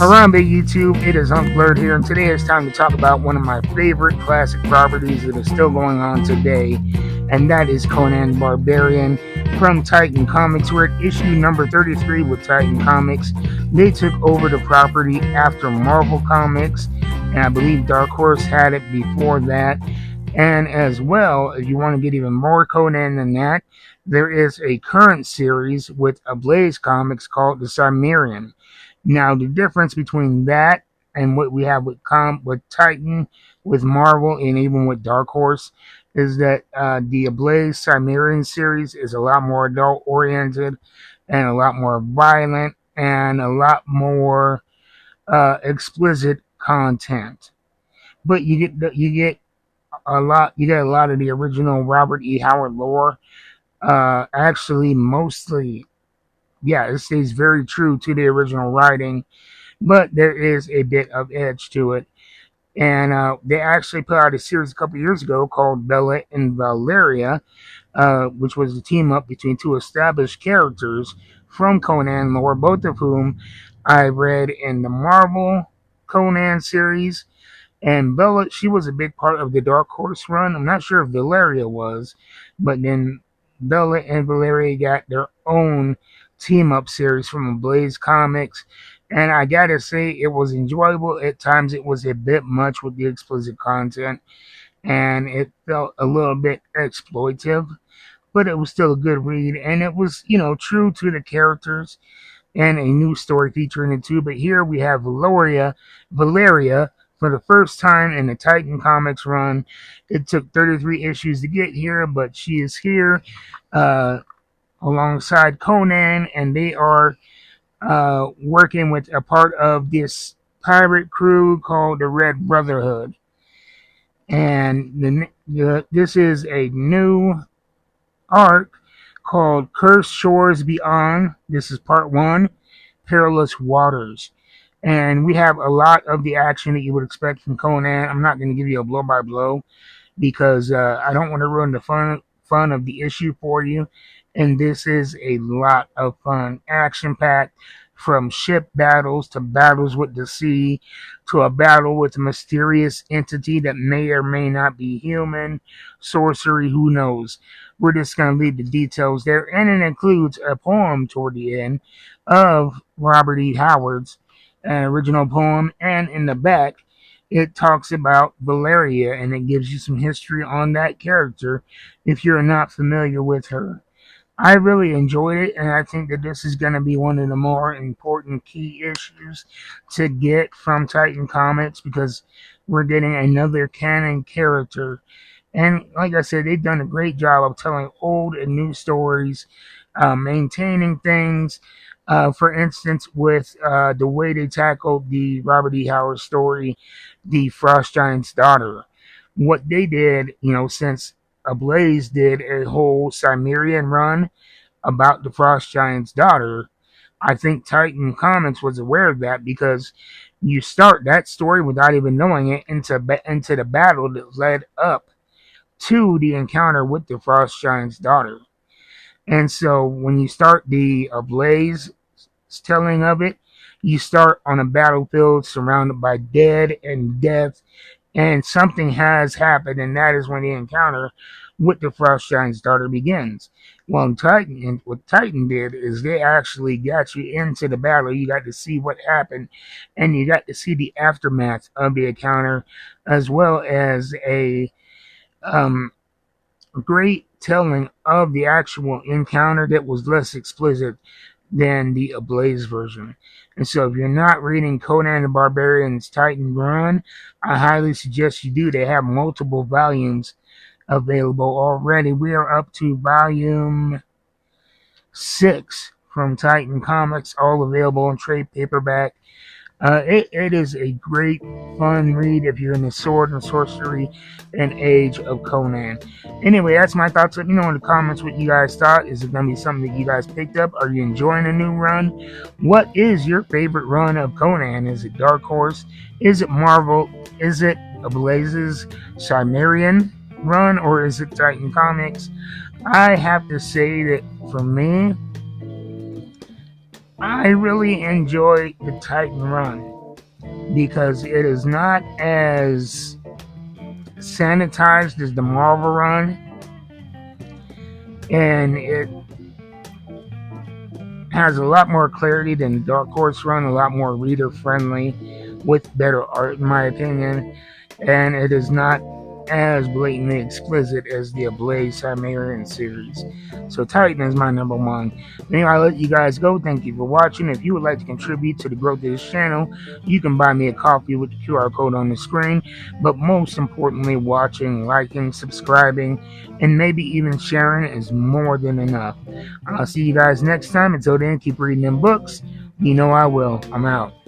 Around Big YouTube, it is Unc Blurred here, and today it's time to talk about one of my favorite classic properties that is still going on today, and that is Conan Barbarian from Titan Comics. We're at issue number 33 with Titan Comics. They took over the property after Marvel Comics, and I believe Dark Horse had it before that. And as well, if you want to get even more Conan than that, there is a current series with Ablaze Comics called the Cimmerian. Now, the difference between that and what we have with Titan, with Marvel, and even with Dark Horse is that the Ablaze Cimmerian series is a lot more adult oriented and a lot more violent and a lot more explicit content. But you get a lot of the original Robert E. Howard lore. Actually, mostly, yeah, it stays very true to the original writing, but there is a bit of edge to it. And they actually put out a series a couple years ago called Bella and Valeria, which was a team up between two established characters from Conan lore, both of whom I read in the Marvel Conan series. And Bella, she was a big part of the Dark Horse run. I'm not sure if Valeria was, but then Bella and Valeria got their own team up series from Blaze Comics. And I gotta say, it was enjoyable. At times, it was a bit much with the explicit content, and it felt a little bit exploitive, but it was still a good read. And it was, true to the characters and a new story featuring it too. But here we have Valeria, for the first time in the Titan Comics run. It took 33 issues to get here, but she is here alongside Conan, and they are working with a part of this pirate crew called the Red Brotherhood. And this is a new arc called Cursed Shores Beyond. This is part 1, Perilous Waters. And we have a lot of the action that you would expect from Conan. I'm not going to give you a blow by blow because I don't want to ruin the fun of the issue for you. And this is a lot of fun, action packed, from ship battles to battles with the sea to a battle with a mysterious entity that may or may not be human, sorcery, who knows. We're just going to leave the details there. And it includes a poem toward the end of Robert E. Howard's an original poem, and in the back it talks about Valeria, and it gives you some history on that character if you're not familiar with her. I really enjoyed it, and I think that this is going to be one of the more important key issues to get from Titan Comics because we're getting another canon character. And like I said, they've done a great job of telling old and new stories, maintaining things. For instance, with the way they tackled the Robert E. Howard story, The Frost Giant's Daughter. What they did, since Ablaze did a whole Cimmerian run about the Frost Giant's Daughter, I think Titan Comics was aware of that because you start that story without even knowing it into the battle that led up to the encounter with the Frost Giant's Daughter. And so when you start the Ablaze telling of it, you start on a battlefield surrounded by dead and death, and something has happened, and that is when the encounter with the Frost Giant's Daughter begins. Well, what Titan did is they actually got you into the battle. You got to see what happened, and you got to see the aftermath of the encounter, as well as a great telling of the actual encounter that was less explicit than the Ablaze version. And so if you're not reading Conan the Barbarian's Titan run, I highly suggest you do. They have multiple volumes available already. We are up to volume 6 from Titan Comics, all available in trade paperback. It is a great, fun read if you're in the sword and sorcery and age of Conan. Anyway, that's my thoughts. Let me know in the comments what you guys thought. Is it going to be something that you guys picked up? Are you enjoying a new run? What is your favorite run of Conan? Is it Dark Horse? Is it Marvel? Is it Ablaze's Cimmerian run? Or is it Titan Comics? I have to say that for me, I really enjoy the Titan run because it is not as sanitized as the Marvel run, and it has a lot more clarity than the Dark Horse run, a lot more reader friendly with better art, in my opinion, and it is not as blatantly explicit as the Ablaze Cimmerian series. So Titan is my number one. Anyway, I'll let you guys go. Thank you for watching. If you would like to contribute to the growth of this channel, you can buy me a coffee with the QR code on the screen. But most importantly, watching, liking, subscribing, and maybe even sharing is more than enough. I'll see you guys next time. Until then, keep reading them books. You know I will. I'm out.